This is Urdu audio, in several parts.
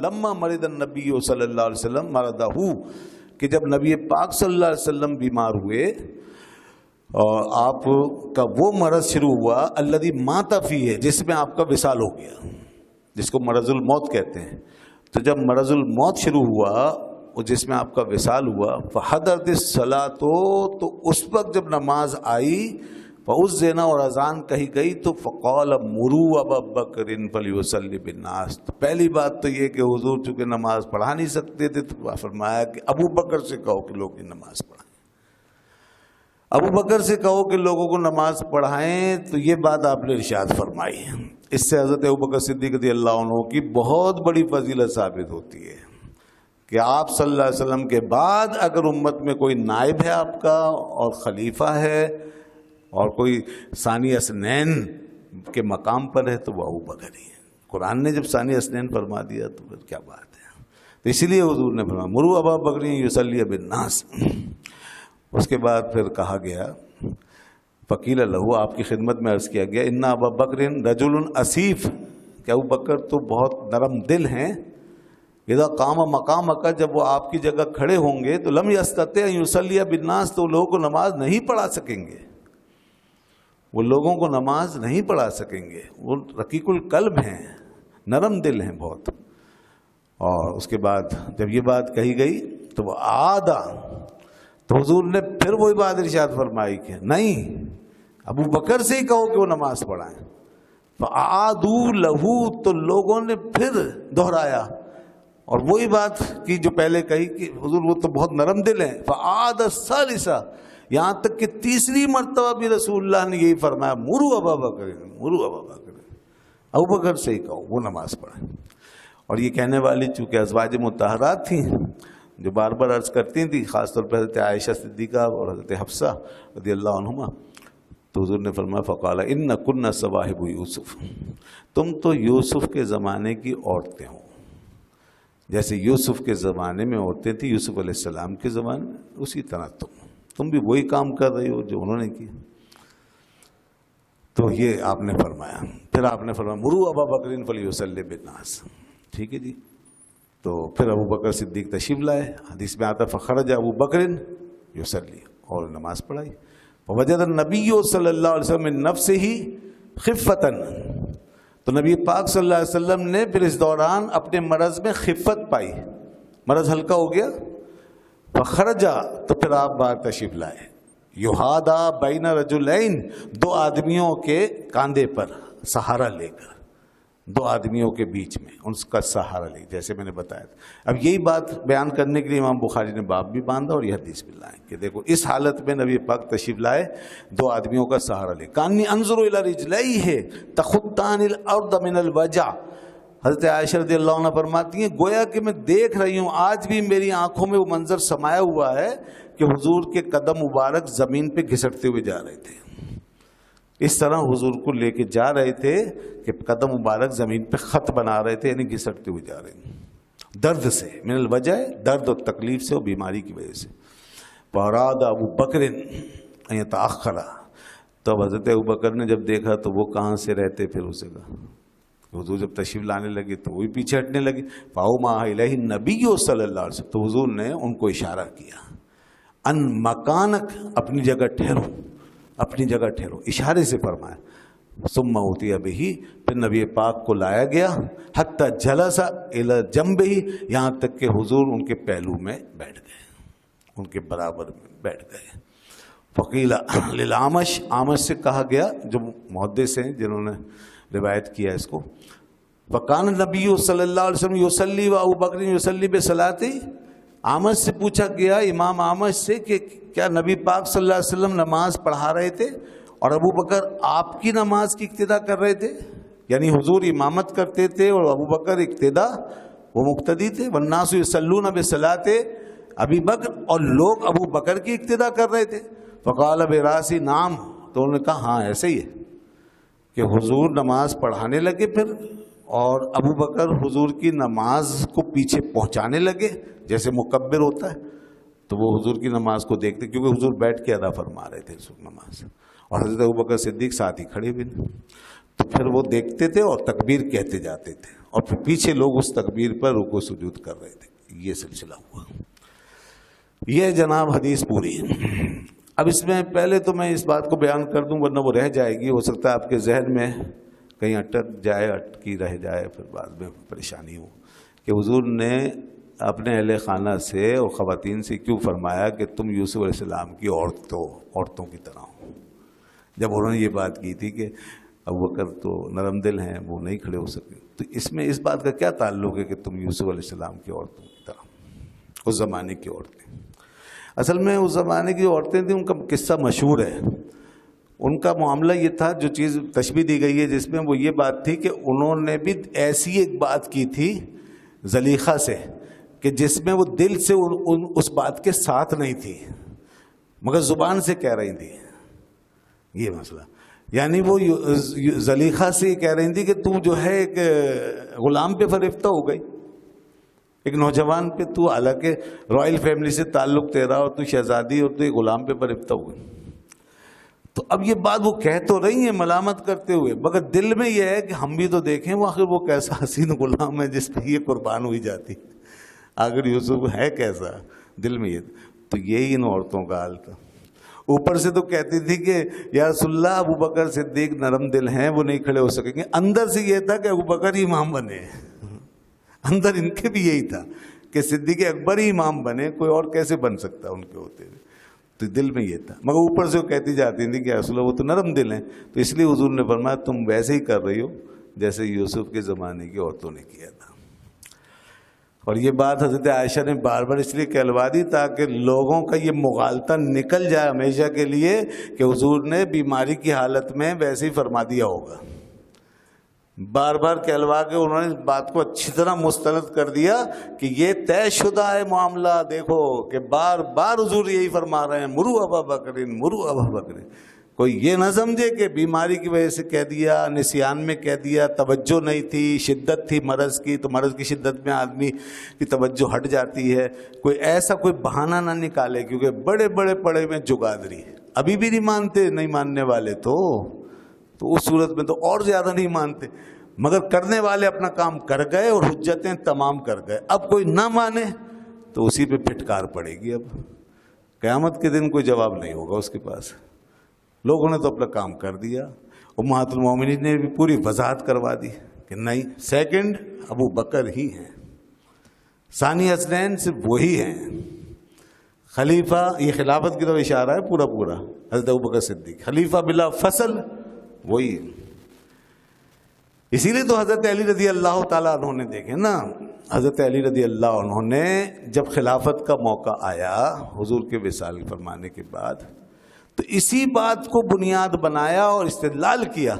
لما مرض النبی صلی اللہ علیہ وسلم مرضہ، کہ جب نبی پاک صلی اللہ علیہ وسلم بیمار ہوئے اور آپ کا وہ مرض شروع ہوا الذی مات فیہ، جس میں آپ کا وصال ہو گیا، جس کو مرض الموت کہتے ہیں. تو جب مرض الموت شروع ہوا اور جس میں آپ کا وصال ہوا، فحضرت الصلاۃ، تو اس وقت جب نماز آئی، فاذن، اور اذان کہی گئی، تو فقال مروا ابا بکر فلیصلی بالناس. تو پہلی بات تو یہ کہ حضور چونکہ نماز پڑھا نہیں سکتے تھے تو فرمایا کہ ابو بکر سے کہو کہ لوگ نماز پڑھائیں، ابو بکر سے کہو کہ لوگوں کو نماز پڑھائیں. تو یہ بات آپ نے ارشاد فرمائی. اس سے حضرت ابو بکر صدیق رضی اللہ عنہ کی بہت بڑی فضیلت ثابت ہوتی ہے کہ آپ صلی اللہ علیہ وسلم کے بعد اگر امت میں کوئی نائب ہے آپ کا اور خلیفہ ہے اور کوئی ثانی اثنین کے مقام پر ہے تو وہ ابو بکر ہی ہے. قرآن نے جب ثانی اثنین فرما دیا تو پھر کیا بات ہے. تو اسی لیے حضور نے فرمایا مروا ابا بکر یصلی بالناس. اس کے بعد پھر کہا گیا فقیل لہو، آپ کی خدمت میں عرض کیا گیا ان ابا بکر رجل اسیف، کہ ابو بکر تو بہت نرم دل ہیں. اذا قام مقامک، جب وہ آپ کی جگہ کھڑے ہوں گے تو لم یستطع ان یصلی بالناس، تو لوگوں کو نماز نہیں پڑھا سکیں گے، وہ لوگوں کو نماز نہیں پڑھا سکیں گے. وہ رقیق القلب ہیں، نرم دل ہیں بہت. اور اس کے بعد جب یہ بات کہی گئی تو وہ آدھا، تو حضور نے پھر وہی بات ارشاد فرمائی کہ نہیں، ابو بکر سے ہی کہو کہ وہ نماز پڑھائیں. فَعَادُوا لَهُ، تو لوگوں نے پھر دہرایا اور وہی بات کی جو پہلے کہی کہ حضور وہ تو بہت نرم دل ہیں. فَعَادَ الثَّالِثَةَ، یہاں تک کہ تیسری مرتبہ بھی رسول اللہ نے یہی فرمایا مروا ابا بکر، مروا ابا بکر، ابو بکر سے ہی کہو وہ نماز پڑھیں. اور یہ کہنے والی چونکہ ازواج مطہرات تھیں جو بار بار عرض کرتی تھیں، خاص طور پر حضرت عائشہ صدیقہ اور حضرت حفصہ رضی اللہ عنہما، تو حضور نے فرمایا فقال ان کن صواحب یوسف، تم تو یوسف کے زمانے کی عورتیں ہو. جیسے یوسف کے زمانے میں عورتیں تھیں یوسف علیہ السلام کے زمانے میں، اسی طرح تم بھی وہی کام کر رہی ہو جو انہوں نے کیا. تو یہ آپ نے فرمایا. پھر آپ نے فرمایا مروا ابا بکر فلیصلی بالناس. ٹھیک ہے جی. تو پھر ابو بکر صدیق تشریف لائے. حدیث میں آتا فخرج ابو بکر یصلی، اور نماز پڑھائی. وجد النبی صلی اللہ علیہ وسلم من نفسہ خفتاً، تو نبی پاک صلی اللہ علیہ وسلم نے پھر اس دوران اپنے مرض میں خفت پائی، مرض ہلکا ہو گیا. فخرجا، تو پھر آپ باہر تشریف لائے. یہادا بین رجلین، دو آدمیوں کے کاندھے پر سہارا لے کر، دو آدمیوں کے بیچ میں ان کا سہارا لے، جیسے میں نے بتایا تھا. اب یہی بات بیان کرنے کے لیے امام بخاری نے باب بھی باندھا اور یہ حدیث بھی لائے کہ دیکھو اس حالت میں نبی پاک تشریف لائے دو آدمیوں کا سہارا لے. کانی انظر الی رجلیہ تخطان الارض من الوجع، حضرت عائشہ رضی اللہ عنہ فرماتی ہیں گویا کہ میں دیکھ رہی ہوں، آج بھی میری آنکھوں میں وہ منظر سمایا ہوا ہے کہ حضور کے قدم مبارک زمین پہ گھسٹتے ہوئے جا رہے تھے. اس طرح حضور کو لے کے جا رہے تھے کہ قدم مبارک زمین پہ خط بنا رہے تھے، یعنی گھسٹتے ہوئے جا رہے تھے درد سے، من الوجع، درد اور تکلیف سے اور بیماری کی وجہ سے. فاراد ابو بکر ان یتأخر، تو حضرت ابو بکر نے جب دیکھا تو وہ کہاں سے رہتے، پھر اسے کہا حضور جب تشریف لانے لگے تو وہی پیچھے ہٹنے لگے. فاوما الیہ النبی صلی اللہ علیہ وسلم، تو حضور نے ان کو اشارہ کیا ان مکانک، اپنی جگہ ٹھہرو، اپنی جگہ ٹھہرو، اشارے سے فرمایا. ثم اوتی بہ، پھر نبی پاک کو لایا گیا. حتی جلس الی جنبہ، یہاں تک کہ حضور ان کے پہلو میں بیٹھ گئے، ان کے برابر میں بیٹھ گئے. فقیل للعامش، عامش سے کہا گیا جو محدث ہیں جنہوں نے روایت کیا اس کو. فکان النبی صلی اللہ علیہ وسلم یصلی و ابو بکر یصلی بصلاتی، عامش سے پوچھا گیا، امام عامش سے، کہ کیا نبی پاک صلی اللہ علیہ وسلم نماز پڑھا رہے تھے اور ابو بکر آپ کی نماز کی اقتدا کر رہے تھے؟ یعنی حضور امامت کرتے تھے اور ابو بکر اقتدا، وہ مقتدی تھے. والناس یصلون بصلاۃ ابی بکر، اور لوگ ابو بکر کی اقتدا کر رہے تھے. فقال براسی نعم، تو انہوں نے کہا ہاں ایسے ہی ہے کہ حضور نماز پڑھانے لگے پھر، اور ابو بکر حضور کی نماز کو پیچھے پہنچانے لگے جیسے مکبر ہوتا ہے. تو وہ حضور کی نماز کو دیکھتے، کیونکہ حضور بیٹھ کے ادا فرما رہے تھے نماز، اور حضرت ابو بکر صدیق ساتھ ہی کھڑے بھی، تو پھر وہ دیکھتے تھے اور تکبیر کہتے جاتے تھے اور پھر پیچھے لوگ اس تکبیر پر رکوع سجود کر رہے تھے. یہ سلسلہ ہوا. یہ جناب حدیث پوری. اب اس میں پہلے تو میں اس بات کو بیان کر دوں ورنہ وہ رہ جائے گی، ہو سکتا ہے آپ کے ذہن میں کہیں اٹک جائے، اٹکی رہ جائے، پھر بعد میں پریشانی ہو کہ حضور نے اپنے اہل خانہ سے اور خواتین سے کیوں فرمایا کہ تم یوسف علیہ السلام کی عورتوں کی طرح ہو، جب انہوں نے یہ بات کی تھی کہ ابوبکر تو نرم دل ہیں، وہ نہیں کھڑے ہو سکے. تو اس میں اس بات کا کیا تعلق ہے کہ تم یوسف علیہ السلام کی عورتوں کی طرح، اس زمانے کی عورتیں. اصل میں اس زمانے کی عورتیں تھیں، ان کا قصہ مشہور ہے. ان کا معاملہ یہ تھا، جو چیز تشبیہ دی گئی ہے جس میں، وہ یہ بات تھی کہ انہوں نے بھی ایسی ایک بات کی تھی زلیخا سے کہ جس میں وہ دل سے اس بات کے ساتھ نہیں تھی مگر زبان سے کہہ رہی تھی. یہ مسئلہ، یعنی وہ زلیخا سے کہہ رہی تھی کہ تو جو ہے ایک غلام پہ فریفتہ ہو گئی، ایک نوجوان پہ، تو حالانکہ رائل فیملی سے تعلق تیرا اور تو شہزادی اور تو ایک غلام پہ فریفتہ ہو گئی. تو اب یہ بات وہ کہہ تو رہی ہیں ملامت کرتے ہوئے، مگر دل میں یہ ہے کہ ہم بھی تو دیکھیں وہ آخر وہ کیسا حسین غلام ہے جس پہ یہ قربان ہوئی جاتی، آخر یوسف ہے کیسا، دل میں یہ. تو یہی ان عورتوں کا حال تھا. اوپر سے تو کہتی تھی کہ یا رسول اللہ ابوبکر صدیق نرم دل ہیں، وہ نہیں کھڑے ہو سکیں گے. اندر سے یہ تھا کہ ابوبکر ہی امام بنے، اندر ان کے بھی یہی تھا کہ صدیق اکبر ہی امام بنے، کوئی اور کیسے بن سکتا ان کے ہوتے ہوئے. تو دل میں یہ تھا، مگر اوپر سے وہ کہتی جاتی تھی کہ رسول اللہ وہ تو نرم دل ہیں. تو اس لیے حضور نے فرمایا تم ویسے ہی کر رہی ہو جیسے یوسف کے زمانے کی عورتوں نے کیا تھا. اور یہ بات حضرت عائشہ نے بار بار اس لیے کہلوا دی تاکہ لوگوں کا یہ مغالطہ نکل جائے ہمیشہ کے لیے کہ حضور نے بیماری کی حالت میں ویسے ہی فرما دیا ہوگا. بار بار کہلوا کے انہوں نے اس بات کو اچھی طرح مسترد کر دیا کہ یہ طے شدہ ہے معاملہ. دیکھو کہ بار بار حضور یہی فرما رہے ہیں مرو ابا بکرین، مرو ابا بکرین. کوئی یہ نہ سمجھے کہ بیماری کی وجہ سے کہہ دیا، نسیان میں کہہ دیا، توجہ نہیں تھی، شدت تھی مرض کی، تو مرض کی شدت میں آدمی کی توجہ ہٹ جاتی ہے. کوئی ایسا کوئی بہانہ نہ نکالے، کیونکہ بڑے بڑے پڑے میں جگادری ابھی بھی نہیں مانتے. نہیں ماننے والے تو اس صورت میں تو اور زیادہ نہیں مانتے، مگر کرنے والے اپنا کام کر گئے اور حجتیں تمام کر گئے. اب کوئی نہ مانے تو اسی پہ پھٹکار پڑے گی. اب قیامت کے دن کوئی جواب نہیں ہوگا اس کے پاس. لوگوں نے تو اپنا کام کر دیا. امہات المومنین نے بھی پوری وضاحت کروا دی کہ نہیں، سیکنڈ ابو بکر ہی ہیں، ثانی حسنین صرف وہی ہیں. خلیفہ، یہ خلافت کی طرف اشارہ ہے پورا پورا. حضرت ابو بکر صدیق خلیفہ بلا فصل وہی. اسی لیے تو حضرت علی رضی اللہ تعالیٰ عنہ نے، دیکھیں نا، حضرت علی رضی اللہ عنہ نے جب خلافت کا موقع آیا حضور کے وصال فرمانے کے بعد، تو اسی بات کو بنیاد بنایا اور استدلال کیا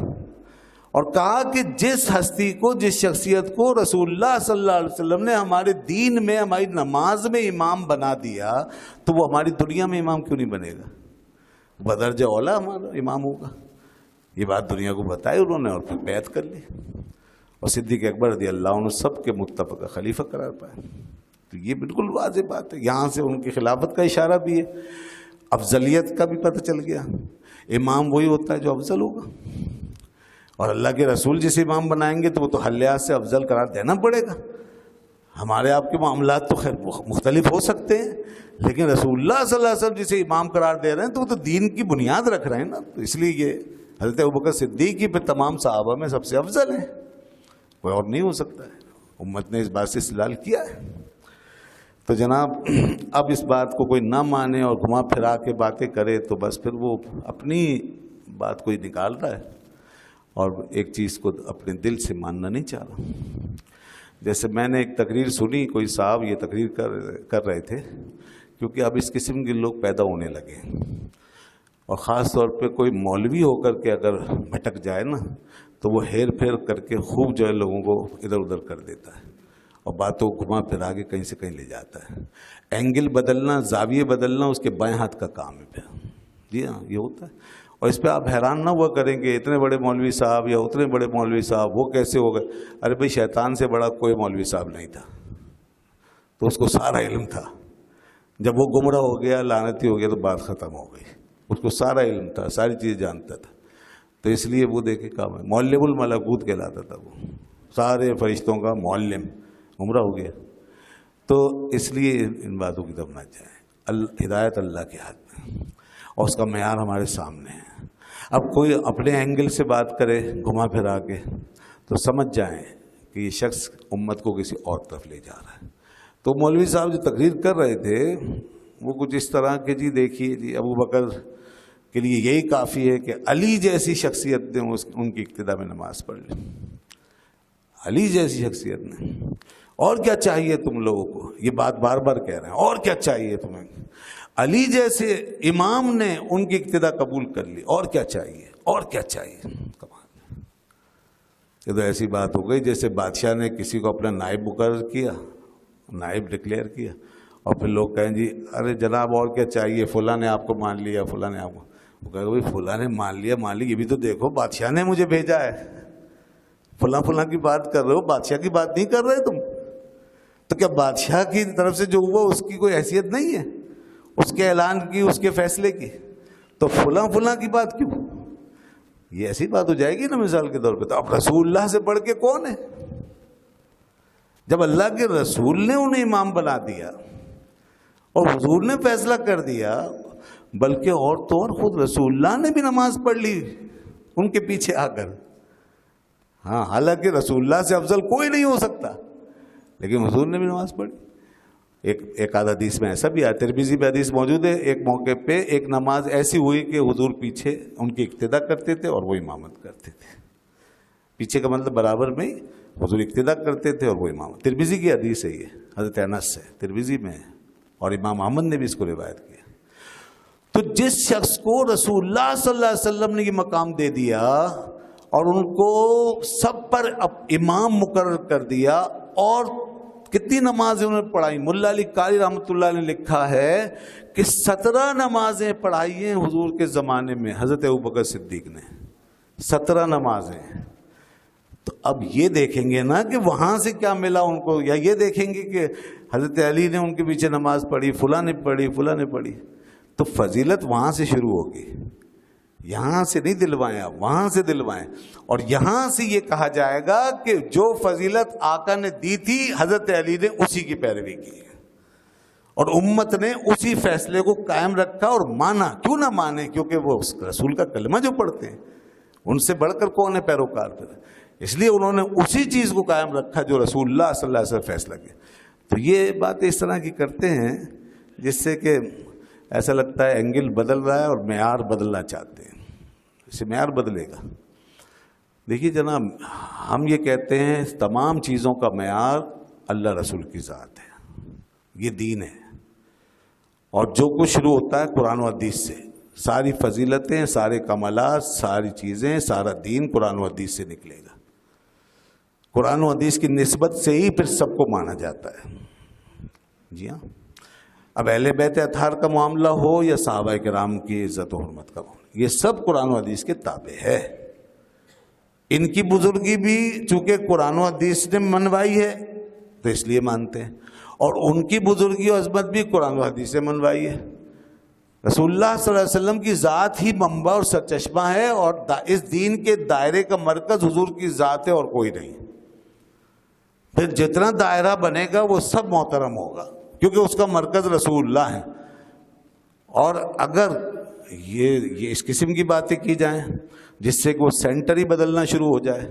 اور کہا کہ جس ہستی کو، جس شخصیت کو رسول اللہ صلی اللہ علیہ وسلم نے ہمارے دین میں، ہماری نماز میں امام بنا دیا، تو وہ ہماری دنیا میں امام کیوں نہیں بنے گا؟ بدرجہ اولا ہمارا امام ہوگا. یہ بات دنیا کو بتائی انہوں نے اور پھر بیعت کر لی اور صدیق اکبر رضی اللہ عنہ سب کے متفق خلیفہ قرار پائے. تو یہ بالکل واضح بات ہے. یہاں سے ان کی خلافت کا اشارہ بھی ہے، افضلیت کا بھی پتہ چل گیا. امام وہی ہوتا ہے جو افضل ہوگا، اور اللہ کے رسول جسے امام بنائیں گے تو وہ تو ہر لحاظ سے افضل قرار دینا پڑے گا. ہمارے آپ کے معاملات تو خیر مختلف ہو سکتے ہیں، لیکن رسول اللہ صلی اللہ علیہ وسلم جسے امام قرار دے رہے ہیں تو وہ تو دین کی بنیاد رکھ رہے ہیں نا. تو اس لیے یہ حضرت ابوبکر صدیق ہی پہ تمام صحابہ میں سب سے افضل ہیں، کوئی اور نہیں ہو سکتا ہے. امت نے اس بات سے استدلال کیا ہے. تو جناب اب اس بات کو کوئی نہ مانے اور گھما پھرا کے باتیں کرے تو بس پھر وہ اپنی بات کو ہی نکال رہا ہے اور ایک چیز کو اپنے دل سے ماننا نہیں چاہ رہا. جیسے میں نے ایک تقریر سنی، کوئی صاحب یہ تقریر کر رہے تھے، کیونکہ اب اس قسم کے لوگ پیدا ہونے لگے اور خاص طور پہ کوئی مولوی ہو کر کے اگر بھٹک جائے نا تو وہ ہیر پھیر کر کے خوب جو ہے لوگوں کو ادھر ادھر کر دیتا ہے اور باتوں کو گھما پھرا کے کہیں سے کہیں لے جاتا ہے. اینگل بدلنا، زاویے بدلنا اس کے بائیں ہاتھ کا کام ہے پھر. جی ہاں، یہ ہوتا ہے. اور اس پہ آپ حیران نہ ہوا کریں کہ اتنے بڑے مولوی صاحب یا اتنے بڑے مولوی صاحب وہ کیسے ہو گئے. ارے بھائی، شیطان سے بڑا کوئی مولوی صاحب نہیں تھا، تو اس کو سارا علم تھا. جب وہ گمراہ ہو گیا، لعنتی ہو گیا، تو بات ختم ہو گئی. اس کو سارا علم تھا، ساری چیز جانتا تھا. تو اس لیے وہ دیکھے کام ہے، معلم الملکوت کہلاتا تھا وہ. سارے فرشتوں کا معلم، گمراہ ہو گیا۔ تو اس لیے ان باتوں کی طرف نہ جائیں۔ ہدایت اللہ کے ہاتھ میں اور اس کا معیار ہمارے سامنے ہے۔ اب کوئی اپنے اینگل سے بات کرے گھما پھرا کے تو سمجھ جائیں کہ یہ شخص امت کو کسی اور طرف لے جا رہا ہے۔ تو مولوی صاحب جو تقریر کر رہے تھے وہ کچھ اس طرح کہ جی دیکھیے جی ابو بکر کے لیے یہی کافی ہے کہ علی جیسی شخصیت نے ان کی اقتداء میں نماز پڑھ لی، علی جیسی شخصیت نے، اور کیا چاہیے تم لوگوں کو؟ یہ بات بار بار کہہ رہے ہیں، اور کیا چاہیے تمہیں؟ علی جیسے امام نے ان کی اقتداء قبول کر لی، اور کیا چاہیے، اور کیا چاہیے؟ کمال۔ یہ تو ایسی بات ہو گئی جیسے بادشاہ نے کسی کو اپنا نائب مقرر کیا، نائب ڈکلیئر کیا، اور پھر لوگ کہیں جی ارے جناب اور کیا چاہیے، فلاں نے آپ کو مان لیا، فلاں نے آپ کو، وہ کہے بھائی فلاں نے مان لیا، یہ بھی تو دیکھو بادشاہ نے مجھے بھیجا ہے، فلاں کی بات کر رہے ہو، بادشاہ کی بات نہیں کر رہے تم؟ تو کیا بادشاہ کی طرف سے جو ہوا اس کی کوئی حیثیت نہیں ہے، اس کے اعلان کی، اس کے فیصلے کی؟ تو فلاں کی بات کیوں؟ یہ ایسی بات ہو جائے گی نا مثال کے طور پہ۔ تو اب رسول اللہ سے بڑھ کے کون ہے؟ جب اللہ کے رسول نے انہیں امام بنا دیا اور حضور نے فیصلہ کر دیا، بلکہ اور تو اور خود رسول اللہ نے بھی نماز پڑھ لی ان کے پیچھے آ کر۔ ہاں، حالانکہ رسول اللہ سے افضل کوئی نہیں ہو سکتا، لیکن حضور نے بھی نماز پڑھی۔ ایک آدھ حدیث میں ایسا بھی ہے، ترمذی میں حدیث موجود ہے، ایک موقع پہ ایک نماز ایسی ہوئی کہ حضور پیچھے ان کی اقتداء کرتے تھے اور وہ امامت کرتے تھے۔ پیچھے کا مطلب برابر میں حضور اقتداء کرتے تھے اور وہ امامت۔ ترمذی کی حدیث ہے، یہ حضرت انس سے ترمذی میں ہے، اور امام احمد نے بھی اس کو روایت کیا۔ تو جس شخص کو رسول اللہ صلی اللہ علیہ وسلم نے یہ مقام دے دیا اور ان کو سب پر امام مقرر کر دیا، اور کتنی نمازیں انہوں نے پڑھائی، ملا علی قاری رحمۃ اللہ نے لکھا ہے کہ 17 نمازیں پڑھائی ہیں حضور کے زمانے میں حضرت ابوبکر صدیق نے، 17 نمازیں۔ تو اب یہ دیکھیں گے نا کہ وہاں سے کیا ملا ان کو، یا یہ دیکھیں گے کہ حضرت علی نے ان کے پیچھے نماز پڑھی، فلاں نے پڑھی، تو فضیلت وہاں سے شروع ہوگی، یہاں سے نہیں دلوائیں آپ، وہاں سے دلوائیں۔ اور یہاں سے یہ کہا جائے گا کہ جو فضیلت آقا نے دی تھی حضرت علی نے اسی کی پیروی کی، اور امت نے اسی فیصلے کو قائم رکھا اور مانا۔ کیوں نہ مانے؟ کیونکہ وہ رسول کا کلمہ جو پڑھتے ہیں ان سے بڑھ کر کون ہے پیروکار پھر؟ اس لیے انہوں نے اسی چیز کو قائم رکھا جو رسول اللہ صلی اللہ علیہ وسلم فیصلہ کیا۔ تو یہ باتیں اس طرح کی کرتے ہیں جس سے کہ ایسا لگتا ہے اینگل بدل رہا ہے اور معیار بدلنا چاہتے ہیں، اسے معیار بدلے گا۔ دیکھیے جناب، ہم یہ کہتے ہیں تمام چیزوں کا معیار اللہ رسول کی ذات ہے، یہ دین ہے، اور جو کچھ شروع ہوتا ہے قرآن و حدیث سے، ساری فضیلتیں، سارے کمالات، ساری چیزیں، سارا دین قرآن و حدیث سے نکلے گا۔ قرآن و حدیث کی نسبت سے ہی پھر سب کو مانا جاتا ہے۔ جی ہاں، اب اہل بیت اطہار کا معاملہ ہو یا صحابہ کرام کی عزت و حرمت کا معاملہ، یہ سب قرآن و حدیث کے تابع ہے۔ ان کی بزرگی بھی چونکہ قرآن و حدیث نے منوائی ہے تو اس لیے مانتے ہیں، اور ان کی بزرگی و عظمت بھی قرآن و حدیث سے منوائی ہے۔ رسول اللہ صلی اللہ علیہ وسلم کی ذات ہی منبع اور سرچشمہ ہے، اور اس دین کے دائرے کا مرکز حضور کی ذات ہے اور کوئی نہیں۔ پھر جتنا دائرہ بنے گا وہ سب محترم ہوگا، کیونکہ اس کا مرکز رسول اللہ ہے۔ اور اگر یہ اس قسم کی باتیں کی جائیں جس سے کہ وہ سینٹر ہی بدلنا شروع ہو جائے،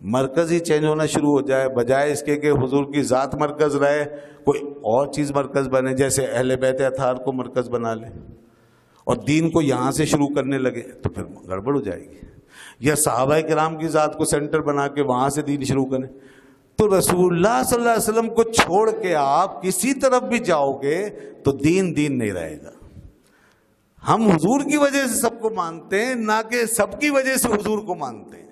مرکز ہی چینج ہونا شروع ہو جائے، بجائے اس کے کہ حضور کی ذات مرکز رہے کوئی اور چیز مرکز بنے، جیسے اہل بیت اطہار کو مرکز بنا لے اور دین کو یہاں سے شروع کرنے لگے، تو پھر گڑبڑ ہو جائے گی۔ یا صحابہ کرام کی ذات کو سینٹر بنا کے وہاں سے دین شروع کریں، تو رسول اللہ صلی اللہ علیہ وسلم کو چھوڑ کے آپ کسی طرف بھی جاؤ گے تو دین نہیں رہے گا۔ ہم حضور کی وجہ سے سب کو مانتے ہیں، نہ کہ سب کی وجہ سے حضور کو مانتے ہیں۔